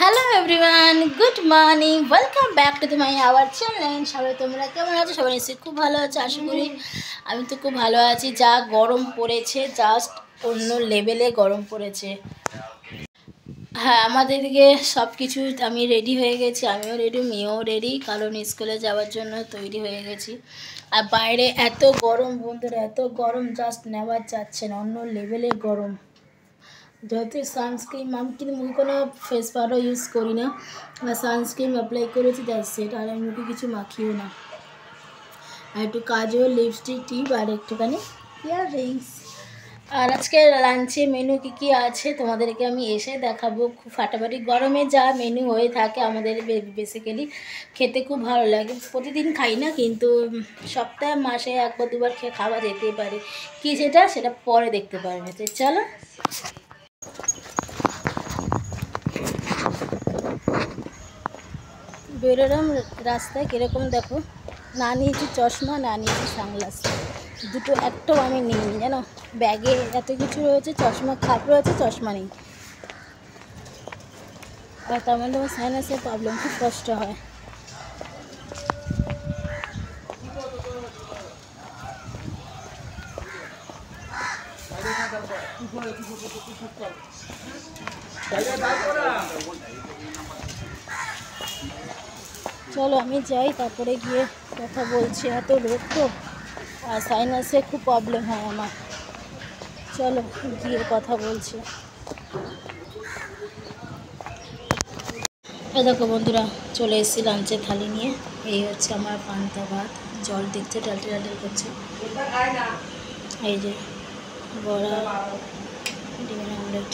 Hello everyone, good morning, welcome back to my our channel. সবাই তোমরা কেমন আছো? সবাই নিশ্চয়ই খুব ভালো আছো আশা করি। আমি তো খুব ভালো আছি। যা গরম পড়েছে, জাস্ট অন্য লেভেলে গরম পড়েছে। হ্যাঁ, আমাদের দিকে সব কিছু আমি রেডি হয়ে গেছি, আমিও রেডি, মেয়েও রেডি, কারণ স্কুলে যাওয়ার জন্য তৈরি হয়ে গেছি। আর বাইরে এত গরম বন্ধুরা, এত গরম জাস্ট নেওয়া যাচ্ছে না, অন্য লেভেলের গরম। যেহেতু সানস্ক্রিন, আমি কিন্তু মুখে কোনো ফেস পাউডার ইউজ করি না, সানস্ক্রিন অ্যাপ্লাই করেছি, দ্যাটস সেট। আর আমি মুখে কিছু মাখিও না। আর একটু কাজল, লিপস্টিক, টিপ আর একটুখানি ইয়াররিংস। আর আজকে লাঞ্চে মেনু কী আছে তোমাদেরকে আমি এসে দেখাবো। খুব ফাটাফাটি গরমে যা মেনু হয়ে থাকে আমাদের বেসিক্যালি খেতে খুব ভালো লাগে। প্রতিদিন খাই না, কিন্তু সপ্তাহে মাসে একবার দুবার খাওয়া যেতেই পারে। কী সেটা পরে দেখতে পারবে। তো চলো বেরোলাম রাস্তায়। কীরকম দেখো, না নিয়েছি চশমা, না নিয়েছি সানগ্লাস, দুটো একটাও আমি নিইনি জানো। ব্যাগে এত কিছু রয়েছে, চশমা খাপ রয়েছে, চশমা নেই। আর তার মধ্যে আমার সাইনাসের প্রবলেম, খুব কষ্ট হয়। চলো আমি যাই, তারপরে গিয়ে কথা বলছি। এত রোদ তো, আর সাইনাসে খুব প্রবলেম হয় আমার। চলো গিয়ে কথা বলছি। দেখো বন্ধুরা, চলে এসেছি লাঞ্চের থালি নিয়ে। এই হচ্ছে আমার পান্তা ভাত, জল দিচ্ছে, ডালটি ডালটি করছে। এই যে বড়া, ডিমের অমলেট।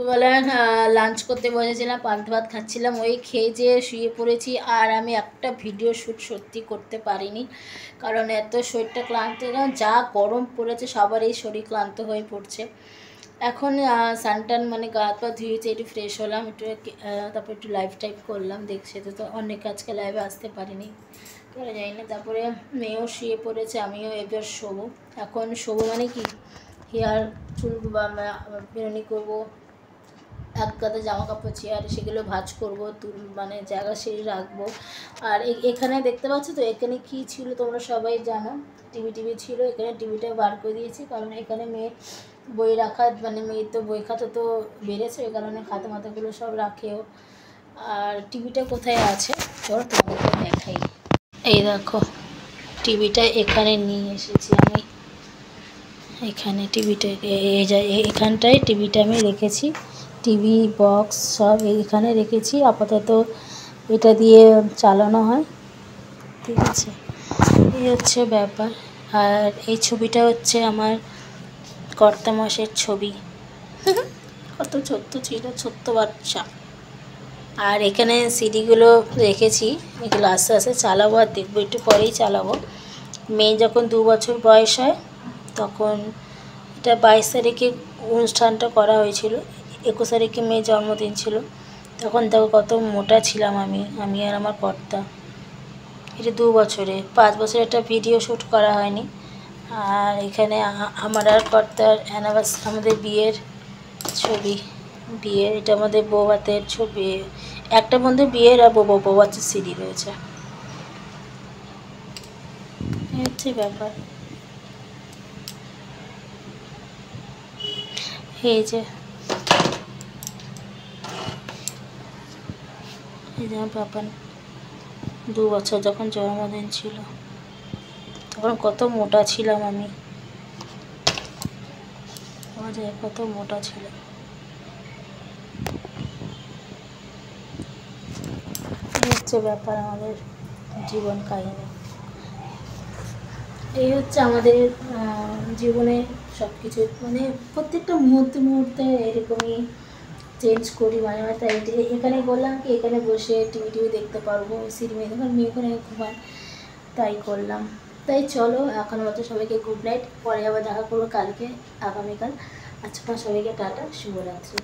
দুপুরবেলা লাঞ্চ করতে বসেছিলাম, পান্তা ভাত খাচ্ছিলাম, ওই খেয়ে যেয়ে শুয়ে পড়েছি। আর আমি একটা ভিডিও শ্যুট সত্যি করতে পারিনি, কারণ এত শরীরটা ক্লান্ত, যা গরম পড়েছে, সবারই শরীর ক্লান্ত হয়ে পড়ছে। এখন সানটান মানে গা পা ধুয়েছে, একটু ফ্রেশ হলাম, একটু তারপর একটু লাইভ টাইপ করলাম। দেখছে তো অনেক আজকে লাইভে আসতে পারিনি, করে যাই না। তারপরে মেয়েও শুয়ে পড়েছে, আমিও এবার শোবো। এখন শোবো মানে কি, হেয়ার চুল বা বেরোনি করবো, এক গাদা জামা কাপড় চেয়ার, সেগুলো ভাঁজ করবো, মানে জায়গা সেই রাখবো। আর এখানে দেখতে পাচ্ছ তো, এখানে কি ছিল তোমরা সবাই জানো, টিভি ছিল। এখানে টিভিটা বার করে দিয়েছি, কারণ এখানে মেয়ে বই রাখা, মানে মেয়ের তো বই খাতা তো বেড়েছে, ওই কারণে খাতা মাথাগুলো সব রাখেও। আর টিভিটা কোথায় আছে চলো তোমাদেরকে দেখাই। এই দেখো, টিভিটা এখানে নিয়ে এসেছি আমি। এখানে টিভিটা, এখানটায় টিভিটা আমি রেখেছি, টিভি বক্স সব এখানে রেখেছি। আপাতত এটা দিয়ে চালানো হয়, ঠিক আছে। এই হচ্ছে ব্যাপার। আর এই ছবিটা হচ্ছে আমার কর্তামশের ছবি। কত ছোট্ট ছিল, ছোট্ট বাচ্চা। আর এখানে সিডিগুলো রেখেছি, এগুলো আস্তে আস্তে চালাবো, আর দেখবো, একটু পরেই চালাবো। মেয়ে যখন 2 বছর বয়স হয় তখন, এটা 22 তারিখে অনুষ্ঠানটা করা হয়েছিল, 21 তারিখে মেয়ের জন্মদিন ছিল। তখন দেখো কত মোটা ছিলাম আমি আর আমার কর্তা। এটা 2 বছরে, 5 বছরে একটা ভিডিও শ্যুট করা হয়নি। আর এখানে আমার আর কর্তার আমাদের বিয়ের ছবি, বিয়ের, এটা আমাদের বৌভাতের ছবি। একটা বন্ধু বিয়ের আর বৌভাতের সিডি রয়েছে, এই হচ্ছে ব্যাপার। এই যে আমার পাপার 2 বছর যখন জন্মদিন ছিল, তখন কত মোটা ছিলাম আমি, কত মোটা ছিল। এই হচ্ছে ব্যাপার আমাদের জীবন কাহিনী। এই হচ্ছে আমাদের জীবনে সব কিছু, মানে প্রত্যেকটা মুহূর্তে মুহূর্তে এরকমই চেঞ্জ করি মাঝে মাঝে। তাই এখানে বললাম কি এখানে বসে টিভি দেখতে পারবো, সিনেমা দেখে মেয়ে ওখানে ঘুমায়, তাই করলাম। তাই চলো এখন মতো সবাইকে গুড নাইট, পরে আবার দেখা করবো কালকে, আগামীকাল। আজকে সবাইকে টাটা, শুভরাত্রি।